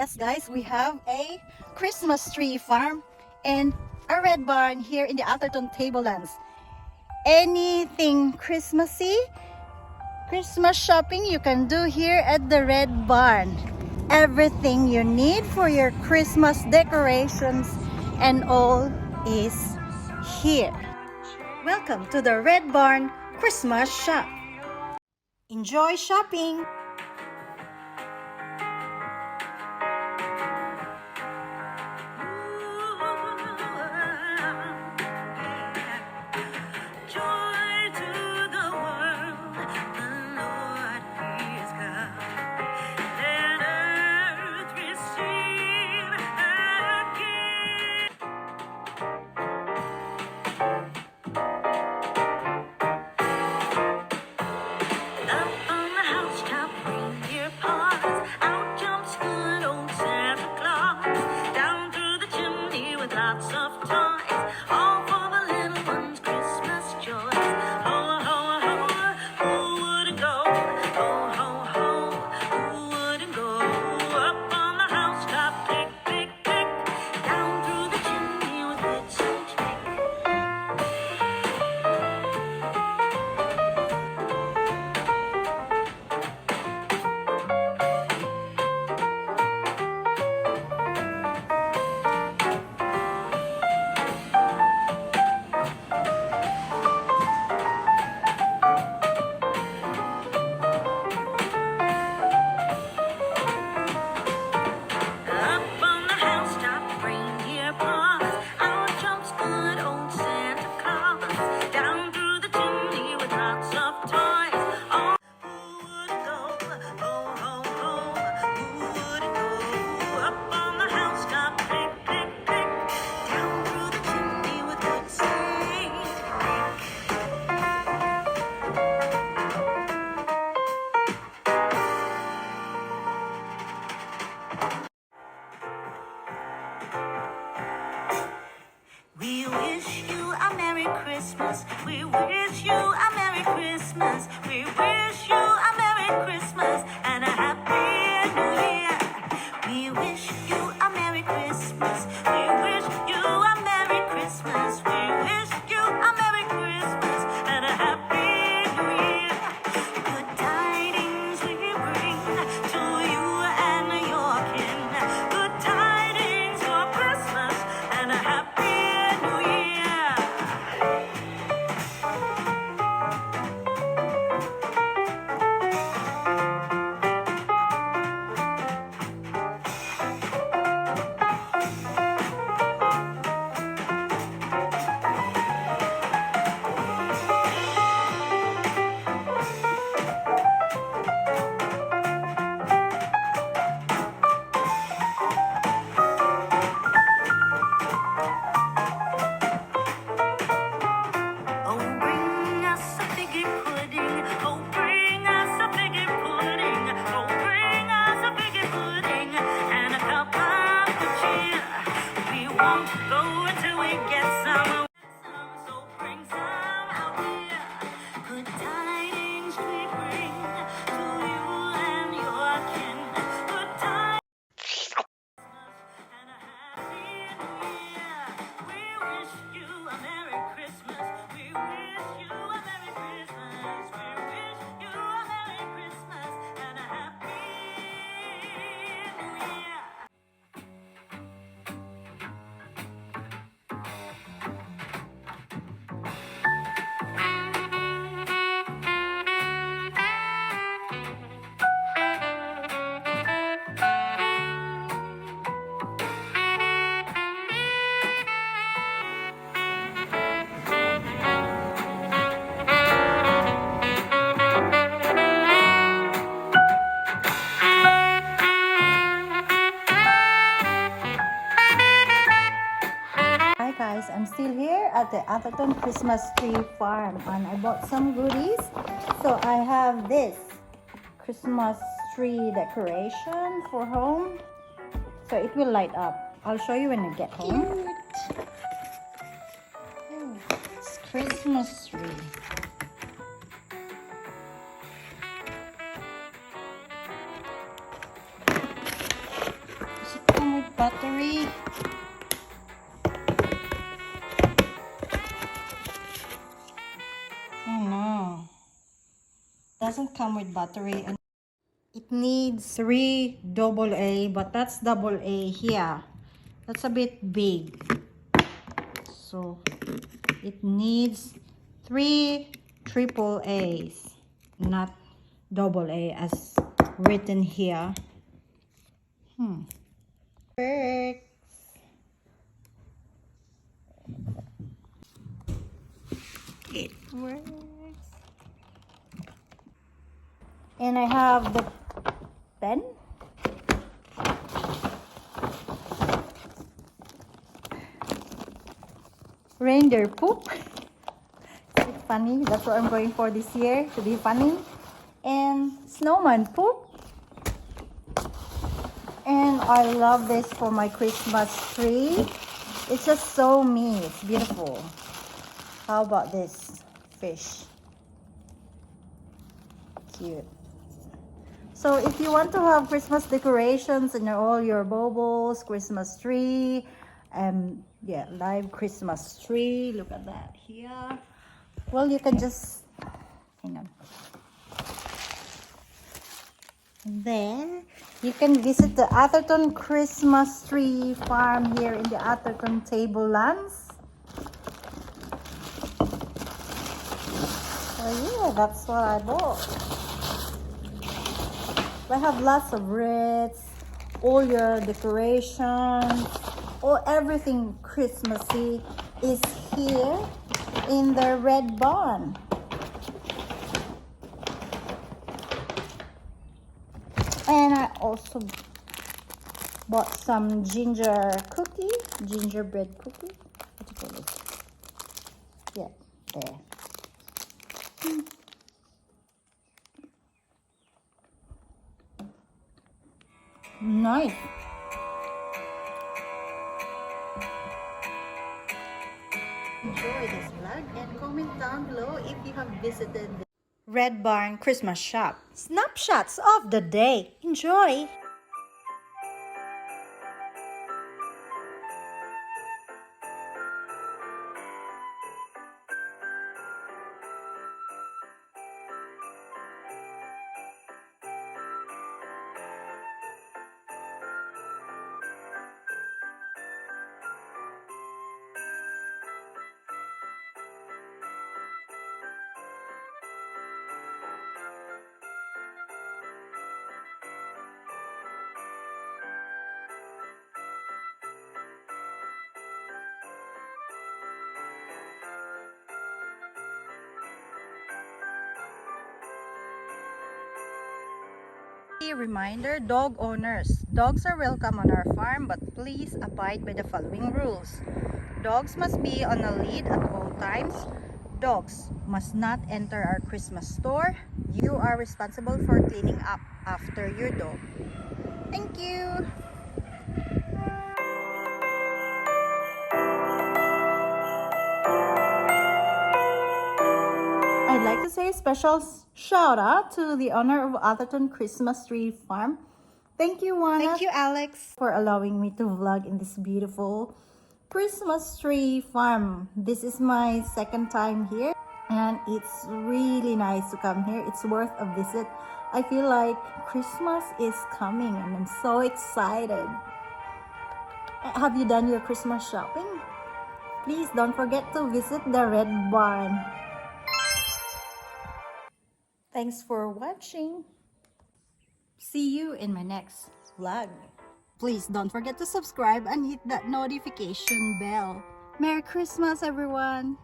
Yes, guys, we have a Christmas tree farm and a red barn here in the Atherton Tablelands. Anything Christmassy, Christmas shopping you can do here at the red barn. Everything you need for your Christmas decorations and all is here. Welcome to the Red Barn Christmas Shop. Enjoy shopping! Lots of toys, all for the little ones' Christmas joys. Ho, ho, ho, who wouldn't go? Ho, ho, ho, who wouldn't go? Up on the housetop, pick, pick, pick. Down through the chimney with bits and stick. We wish you a Merry Christmas. We wish you a Merry Christmas. We wish you a Merry Christmas and a Happy New Year. We wish you a Merry Christmas. We wish you a Merry Christmas. We wish you a Merry Christmas and a Happy New Year. Good tidings we bring to you and your kin. Good tidings for Christmas and a Happy New Year. Oh, bring us a figgy pudding. Oh, bring us a figgy pudding. Oh, bring us a figgy pudding and a cup of good cheer. We won't go until we get some. So bring some out here. Good tidings we bring to you and your kin. Good tidings and a Happy New Year. We wish you a Merry Christmas. We wish you a Merry Christmas. We wish you a Merry Christmas and a Happy New Year. Hi guys, I'm still here at the Atherton Christmas Tree Farm and I bought some goodies. So I have this Christmas tree decoration for home. So it will light up. I'll show you when I get home. Cute. Oh, it's Christmas tree. battery. Oh no, doesn't come with battery. And it needs 3 AA, but that's AA here. That's a bit big. So it needs 3 AAAs, not AA as written here. Works. It works. And I have the pen. Reindeer poop. It's funny. That's what I'm going for this year, to be funny. And snowman poop. And I love this for my Christmas tree. It's just so me. It's beautiful. How about this fish? Cute. So if you want to have Christmas decorations and all your baubles, Christmas tree, yeah, live Christmas tree. Look at that here. Well, you can just hang on. There, you can visit the Atherton Christmas Tree Farm here in the Atherton Tablelands. Oh yeah, that's what I bought. I have lots of wreaths, all your decorations, everything Christmassy is here in the red barn. And I also bought some gingerbread cookie. What do you call it? Yeah, there. Nice. Enjoy this vlog and comment down below if you have visited the Red Barn Christmas shop. Snapshots of the day. Enjoy! Reminder, dog owners, dogs are welcome on our farm, but please abide by the following rules. Dogs must be on a lead at all times. Dogs must not enter our Christmas store. You are responsible for cleaning up after your dog. Thank you. I'd like to say a special shout out to the owner of Atherton Christmas Tree Farm. Thank you, Juana. Thank you, Alex, for allowing me to vlog in this beautiful Christmas tree farm. This is my second time here and it's really nice to come here. It's worth a visit. I feel like Christmas is coming and I'm so excited. Have you done your Christmas shopping? Please don't forget to visit the Red Barn. Thanks for watching. See you in my next vlog. Please don't forget to subscribe and hit that notification bell. Merry Christmas, everyone!